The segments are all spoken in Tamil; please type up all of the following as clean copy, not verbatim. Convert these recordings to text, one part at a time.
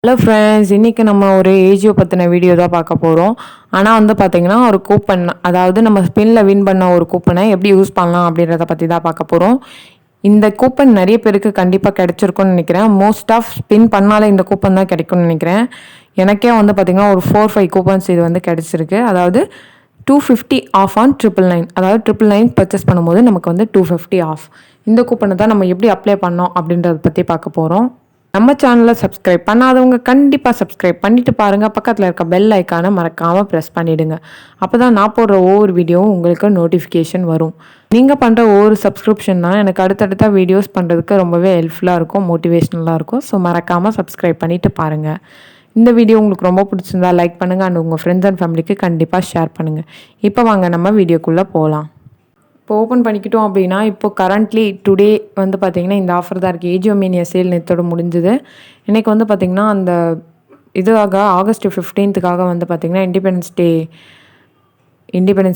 ஹலோ ஃப்ரெண்ட்ஸ், இன்றைக்கி நம்ம ஒரு ஏஜியோ பற்றின வீடியோ தான் பார்க்க போகிறோம். ஆனால் வந்து பார்த்திங்கன்னா ஒரு கூப்பன், அதாவது நம்ம ஸ்பின்னில் வின் பண்ண ஒரு கூப்பனை எப்படி யூஸ் பண்ணலாம் அப்படின்றத பற்றி தான் பார்க்க போகிறோம். இந்த கூப்பன் நிறைய பேருக்கு கண்டிப்பாக கிடைச்சிருக்கும்னு நினைக்கிறேன். மோஸ்ட் ஆஃப் ஸ்பின் பண்ணாலே இந்த கூப்பன் தான் கிடைக்கும்னு நினைக்கிறேன். எனக்கே வந்து பார்த்திங்கன்னா ஒரு 4-5 கூப்பன்ஸ் இது வந்து கிடச்சிருக்கு. அதாவது 250 ஆஃப் ஆன் 999, அதாவது 999 பர்ச்சேஸ் பண்ணும்போது நமக்கு வந்து 250 ஆஃப். இந்த கூப்பனை தான் நம்ம எப்படி அப்ளை பண்ணோம் அப்படின்றத பற்றி பார்க்க போகிறோம். நம்ம சேனலை சப்ஸ்கிரைப் பண்ணாதவங்க கண்டிப்பாக சப்ஸ்கிரைப் பண்ணிவிட்டு பாருங்கள். பக்கத்தில் இருக்க பெல் ஐக்கானை மறக்காமல் ப்ரெஸ் பண்ணிவிடுங்க. அப்போ தான் நான் போடுற ஒவ்வொரு வீடியோவும் உங்களுக்கு நோட்டிஃபிகேஷன் வரும். நீங்கள் பண்ணுற ஒவ்வொரு சப்ஸ்கிரிப்ஷன் தான் எனக்கு அடுத்தடுத்த வீடியோஸ் பண்ணுறதுக்கு ரொம்பவே ஹெல்ப்ஃபுல்லாக இருக்கும், மோட்டிவேஷ்னலாக இருக்கும். ஸோ மறக்காமல் சப்ஸ்கிரைப் பண்ணிவிட்டு பாருங்கள். இந்த வீடியோ உங்களுக்கு ரொம்ப பிடிச்சிருந்தா லைக் பண்ணுங்கள் அண்ட் உங்கள் ஃப்ரெண்ட்ஸ் அண்ட் ஃபேமிலிக்கு கண்டிப்பாக ஷேர் பண்ணுங்கள். இப்போ வாங்க நம்ம வீடியோக்குள்ளே போகலாம். இப்போ ஓப்பன் பண்ணிக்கிட்டோம் அப்படின்னா, இப்போ கரண்ட்லி டுடே வந்து பார்த்திங்கன்னா இந்த ஆஃபர் தான் இருக்குது. ஏஜியோ மேனியா சேல் நேற்றோட முடிஞ்சுது. இன்றைக்கி வந்து பார்த்திங்கன்னா அந்த இதுக்காக ஆகஸ்ட் 15க்காக வந்து பார்த்திங்கன்னா இண்டிபெண்டன்ஸ்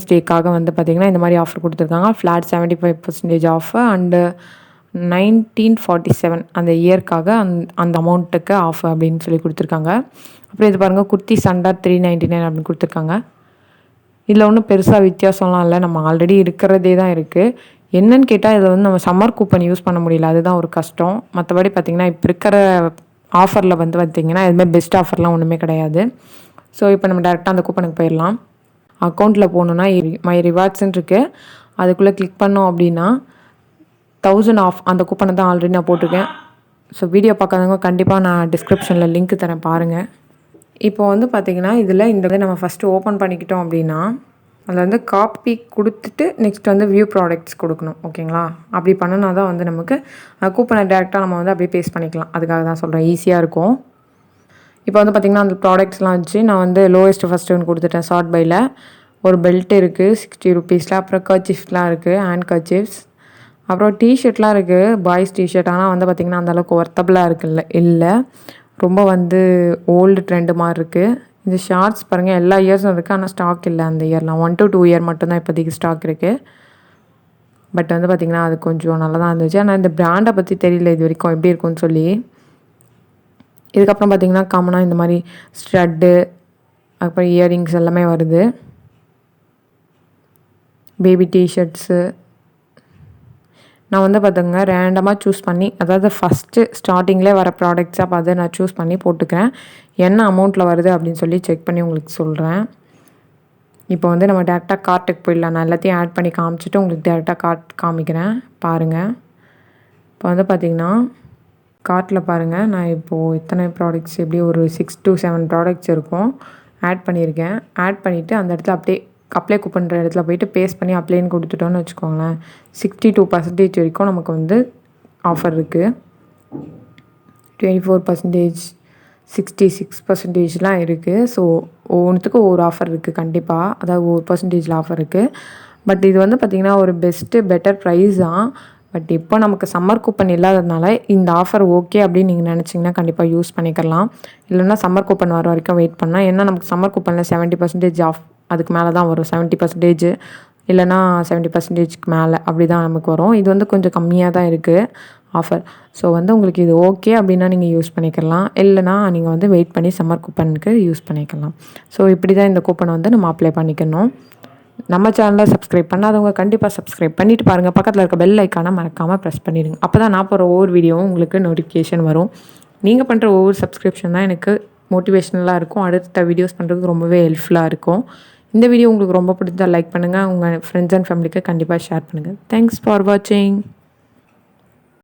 டேக்காக வந்து பார்த்திங்கன்னா இந்த மாதிரி ஆஃபர் கொடுத்துருக்காங்க. ஃப்ளாட் 75% ஆஃப் அண்டு 1947 அந்த இயர்க்காக அந்த அமௌண்ட்டுக்கு ஆஃப் அப்படின்னு சொல்லி கொடுத்துருக்காங்க. அப்புறம் இது பாருங்கள், குர்த்தி சண்டா 399 அப்படின்னு கொடுத்துருக்காங்க. இதில் ஒன்றும் பெருசாக வித்தியாசம்லாம் இல்லை, நம்ம ஆல்ரெடி இருக்கிறதே தான் இருக்குது. என்னன்னு கேட்டால் இதில் வந்து நம்ம சம்மர் கூப்பன் யூஸ் பண்ண முடியல, அதுதான் ஒரு கஷ்டம். மற்றபடி பார்த்திங்கன்னா இப்போ இருக்கிற ஆஃபரில் வந்து பார்த்திங்கன்னா எதுவுமே பெஸ்ட் ஆஃபர்லாம் ஒன்றுமே கிடையாது. ஸோ இப்போ நம்ம டேரெக்டாக அந்த கூப்பனுக்கு போயிடலாம். அக்கௌண்ட்டில் போகணுன்னா மை ரிவார்ட்ஸ்ன்னு இருக்குது, அதுக்குள்ளே கிளிக் பண்ணோம் அப்படின்னா 1000 ஆஃப் அந்த கூப்பனை தான் ஆல்ரெடி நான் போட்டிருக்கேன். ஸோ வீடியோ பார்க்காதவங்க கண்டிப்பாக நான் டிஸ்கிரிப்ஷனில் லிங்க் தரேன் பாருங்கள். இப்போ வந்து பார்த்திங்கன்னா இதில் இந்த நம்ம ஃபஸ்ட்டு ஓப்பன் பண்ணிக்கிட்டோம் அப்படின்னா அதில் வந்து காப்பி கொடுத்துட்டு நெக்ஸ்ட் வந்து வியூ ப்ராடக்ட்ஸ் கொடுக்கணும். ஓகேங்களா? அப்படி பண்ணினா தான் வந்து நமக்கு கூப்பனை டேரெக்டாக நம்ம வந்து அப்படியே பேஸ்ட் பண்ணிக்கலாம். அதுக்காக தான் சொல்கிறேன், ஈஸியாக இருக்கும். இப்போ வந்து பார்த்திங்கன்னா அந்த ப்ராடக்ட்ஸ்லாம் வச்சு நான் வந்து லோவஸ்ட்டு ஃபஸ்ட்டு ஒன்று கொடுத்துட்டேன். ஷார்ட் பையில் ஒரு பெல்ட் இருக்குது 60 ருபீஸில். அப்புறம் கர்ச்சீஃப்லாம் இருக்குது, ஹேண்ட் கர்ச்சீஃப்ஸ். அப்புறம் டிஷர்ட்லாம் இருக்குது, பாய்ஸ் டிஷர்ட். ஆனால் வந்து பார்த்திங்கன்னா அந்தளவுக்கு ஒர்த்தபுளாக இருக்குல்ல, இல்லை ரொம்ப வந்து ஓல்டு ட்ரெண்டு மாதிரி இருக்குது. இந்த ஷார்ட்ஸ் பாருங்கள், எல்லா இயர்ஸும் இருக்குது, ஆனால் ஸ்டாக் இல்லை அந்த இயர்லாம். 1 to 2 இயர் மட்டும்தான் இப்போதைக்கு ஸ்டாக் இருக்குது. பட் வந்து பார்த்திங்கன்னா அது கொஞ்சம் நல்லா தான் இருந்துச்சு. ஆனால் இந்த பிராண்டை பற்றி தெரியல இது வரைக்கும் எப்படி இருக்குன்னு சொல்லி. இதுக்கப்புறம் பார்த்திங்கன்னா காமனாக இந்த மாதிரி ஸ்ட்ரட்டு, அப்புறம் இயரிங்ஸ் எல்லாமே வருது. பேபி டிஷர்ட்ஸு நான் வந்து பார்த்துங்க ரேண்டமாக சூஸ் பண்ணி, அதாவது ஃபஸ்ட்டு ஸ்டார்டிங்லேயே வர ப்ராடக்ட்ஸாக பார்த்து நான் சூஸ் பண்ணி போட்டுக்கிறேன். என்ன அமௌண்ட்டில் வருது அப்படின்னு சொல்லி செக் பண்ணி உங்களுக்கு சொல்கிறேன். இப்போ வந்து நம்ம டேரெக்டாக கார்ட்டுக்கு போயிடலாம். நான் எல்லாத்தையும் ஆட் பண்ணி காமிச்சிட்டு உங்களுக்கு டேரெக்டாக கார்ட் காமிக்கிறேன் பாருங்கள். இப்போ வந்து பார்த்திங்கன்னா கார்ட்டில் பாருங்கள், நான் இப்போது எத்தனை ப்ராடக்ட்ஸ், எப்படி ஒரு 6 to 7 ப்ராடக்ட்ஸ் இருக்கும் ஆட் பண்ணியிருக்கேன். ஆட் பண்ணிவிட்டு அந்த இடத்துல அப்படியே அப்ளை கூப்பன்ற இடத்துல போய்ட்டு பேஸ்ட் பண்ணி அப்ளைன்னு கொடுத்துட்டோன்னு வச்சுக்கோங்களேன், 62% வரைக்கும் நமக்கு வந்து ஆஃபர் இருக்குது. 24%, 66%லாம் இருக்குது. ஸோ ஒவ்வொன்றுத்துக்கும் ஒவ்வொரு ஆஃபர் இருக்குது கண்டிப்பாக, அதாவது ஒரு பர்சன்டேஜில் ஆஃபர் இருக்குது. பட் இது வந்து பார்த்திங்கன்னா ஒரு பெட்டர் ப்ரைஸ் தான். பட் இப்போ நமக்கு சம்மர் கூப்பன் இல்லாததுனால இந்த ஆஃபர் ஓகே அப்படின்னு நீங்கள் நினச்சிங்கன்னா கண்டிப்பாக யூஸ் பண்ணிக்கலாம். இல்லைன்னா சம்மர் கூப்பன் வர வரைக்கும் வெயிட் பண்ணால், ஏன்னா நமக்கு சம்மர் கூப்பனில் 70% ஆஃப், அதுக்கு மேலே தான் வரும். 70% இல்லைனா 70%க்கு மேலே அப்படி தான் நமக்கு வரும். இது வந்து கொஞ்சம் கம்மியாக தான் இருக்குது ஆஃபர். ஸோ வந்து உங்களுக்கு இது ஓகே அப்படின்னா நீங்கள் யூஸ் பண்ணிக்கலாம், இல்லைனா நீங்கள் வந்து வெயிட் பண்ணி சம்மர் கூப்பனுக்கு யூஸ் பண்ணிக்கலாம். ஸோ இப்படி தான் இந்த கூப்பனை வந்து நம்ம அப்ளை பண்ணிக்கணும். நம்ம சேனலை சப்ஸ்கிரைப் பண்ணாதவங்க கண்டிப்பாக சப்ஸ்கிரைப் பண்ணிவிட்டு பாருங்கள். பக்கத்தில் இருக்க பெல் ஐக்கானை மறக்காமல் ப்ரெஸ் பண்ணிடுங்க. அப்போ தான் நான் போகிற ஒவ்வொரு வீடியோவும் உங்களுக்கு நோட்டிஃபிகேஷன் வரும். நீங்கள் பண்ணுற ஒவ்வொரு சப்ஸ்கிரிப்ஷன் தான் எனக்கு மோட்டிவேஷ்னலாக இருக்கும், அடுத்த வீடியோஸ் பண்ணுறதுக்கு ரொம்பவே ஹெல்ப்ஃபுல்லாக இருக்கும். இந்த வீடியோ உங்களுக்கு ரொம்ப பிடிச்சா லைக் பண்ணுங்கள், உங்கள் ஃப்ரெண்ட்ஸ் அண்ட் ஃபேமிலிக்கு கண்டிப்பாக ஷேர் பண்ணுங்கள். தேங்க்ஸ் ஃபார் வாட்சிங்.